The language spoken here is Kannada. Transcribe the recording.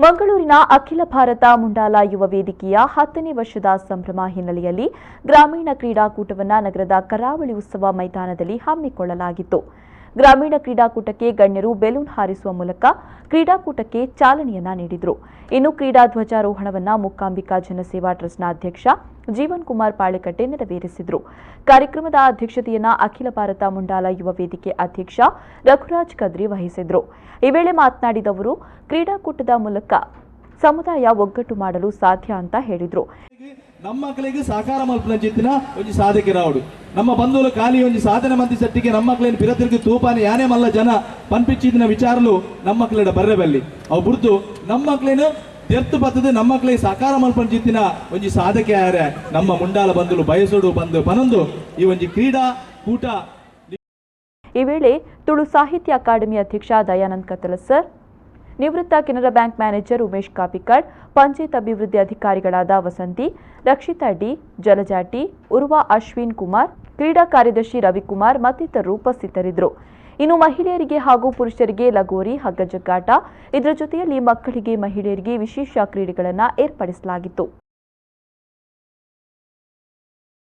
ಮಂಗಳೂರಿನ ಅಖಿಲ ಭಾರತ ಮುಂಡಾಲ ಯುವ ವೇದಿಕೆಯ 10ನೇ ವರ್ಷದ ಸಂಭ್ರಮ ಹಿನ್ನೆಲೆಯಲ್ಲಿ ಗ್ರಾಮೀಣ ಕ್ರೀಡಾಕೂಟವನ್ನು ನಗರದ ಕರಾವಳಿ ಉತ್ಸವ ಮೈದಾನದಲ್ಲಿ ಹಮ್ಮಿಕೊಳ್ಳಲಾಗಿತ್ತು. ಗ್ರಾಮೀಣ ಕ್ರೀಡಾಕೂಟಕ್ಕೆ ಗಣ್ಯರು ಬೆಲೂನ್ ಹಾರಿಸುವ ಮೂಲಕ ಕ್ರೀಡಾಕೂಟಕ್ಕೆ ಚಾಲನೆಯನ್ನ ನೀಡಿದರು. ಇನ್ನು ಕ್ರೀಡಾ ಧ್ವಜಾರೋಹಣವನ್ನು ಮೂಕಾಂಬಿಕಾ ಜನಸೇವಾ ಟ್ರಸ್ಟ್ನ ಅಧ್ಯಕ್ಷ ಜೀವನ್ ಕುಮಾರ್ ಪಾಳೆಕಟ್ಟೆ ನೆರವೇರಿಸಿದರು. ಕಾರ್ಯಕ್ರಮದ ಅಧ್ಯಕ್ಷತೆಯನ್ನ ಅಖಿಲ ಭಾರತ ಮುಂಡಾಲ ಯುವ ವೇದಿಕೆ ಅಧ್ಯಕ್ಷ ರಘುರಾಜ್ ಕದ್ರಿ ವಹಿಸಿದರು. ಈ ವೇಳೆ ಮಾತನಾಡಿದ ಅವರು, ಕ್ರೀಡಾಕೂಟದ ಮೂಲಕ ಸಮುದಾಯ ಒಗ್ಗಟ್ಟು ಮಾಡಲು ಸಾಧ್ಯ ಅಂತ ಹೇಳಿದರು. ನಮ್ಮ ಮಕ್ಕಳಿಗೆ ಸಹಕಾರ ಮಲ್ಪನ ಜಿತ್ತಿನ ಒಂದು ಸಾಧಕೆ ರಾವಡು ನಮ್ಮ ಬಂಧುవులు ಖಾಲಿ ಒಂದು ಸಾಧನೆ ಮಂದಿ ಸಟ್ಟಿಗೆ ನಮ್ಮ ಮಕ್ಕಳೇನು ಪಿರತಿರ್ಗಿ ತೂಪಾನಿ ಯಾನೇ ಮಲ್ಲ ಜನ ಪನ್ಪಿಚ್ಚಿದಿನ ವಿಚಾರಲು ನಮ್ಮ ಮಕ್ಕಳ ಬರ್ರೆಬಲ್ಲಿ ಅವು ಬುರ್ದು ನಮ್ಮ ಮಕ್ಕಳೇನು ತೆರ್ತು ಬರ್ತದೆ ನಮ್ಮ ಮಕ್ಕಳಿಗೆ ಸಹಕಾರ ಮಲ್ಪನ ಜಿತ್ತಿನ ಒಂದು ಸಾಧಕೆ ಯಾರೇ ನಮ್ಮ ಮುಂಡಾಲ ಬಂಧುಗಳು ಬಯಸೋಡು ಬಂದು ಪನೊಂದು ಈ ಒಂದು ಕ್ರೀಡಾ ಕೂಟ. ಈ ವೇಳೆ ತುಳು ಸಾಹಿತ್ಯ ಅಕಾಡೆಮಿ ಅಧ್ಯಕ್ಷ ದಯಾನಂದ್ ಕತ್ತಲಸರ್, ನಿವೃತ್ತ ಕೆನರಾ ಬ್ಯಾಂಕ್ ಮ್ಯಾನೇಜರ್ ಉಮೇಶ್ ಕಾಪಿಕಾಡ್, ಪಂಚಾಯತ್ ಅಭಿವೃದ್ಧಿ ಅಧಿಕಾರಿಗಳಾದ ವಸಂತಿ, ರಕ್ಷಿತಾ ಡಿ, ಜಲಜಾ ಟಿ, ಉರ್ವಾ ಅಶ್ವಿನ್ ಕುಮಾರ್, ಕ್ರೀಡಾ ಕಾರ್ಯದರ್ಶಿ ರವಿಕುಮಾರ್ ಮತ್ತಿತರರು ಉಪಸ್ಥಿತರಿದ್ದರು. ಇನ್ನು ಮಹಿಳೆಯರಿಗೆ ಹಾಗೂ ಪುರುಷರಿಗೆ ಲಗೋರಿ, ಹಗ್ಗ ಜಗ್ಗಾಟ, ಇದರ ಜೊತೆಯಲ್ಲಿ ಮಕ್ಕಳಿಗೆ, ಮಹಿಳೆಯರಿಗೆ ವಿಶೇಷ ಕ್ರೀಡೆಗಳನ್ನು ಏರ್ಪಡಿಸಲಾಗಿತ್ತು.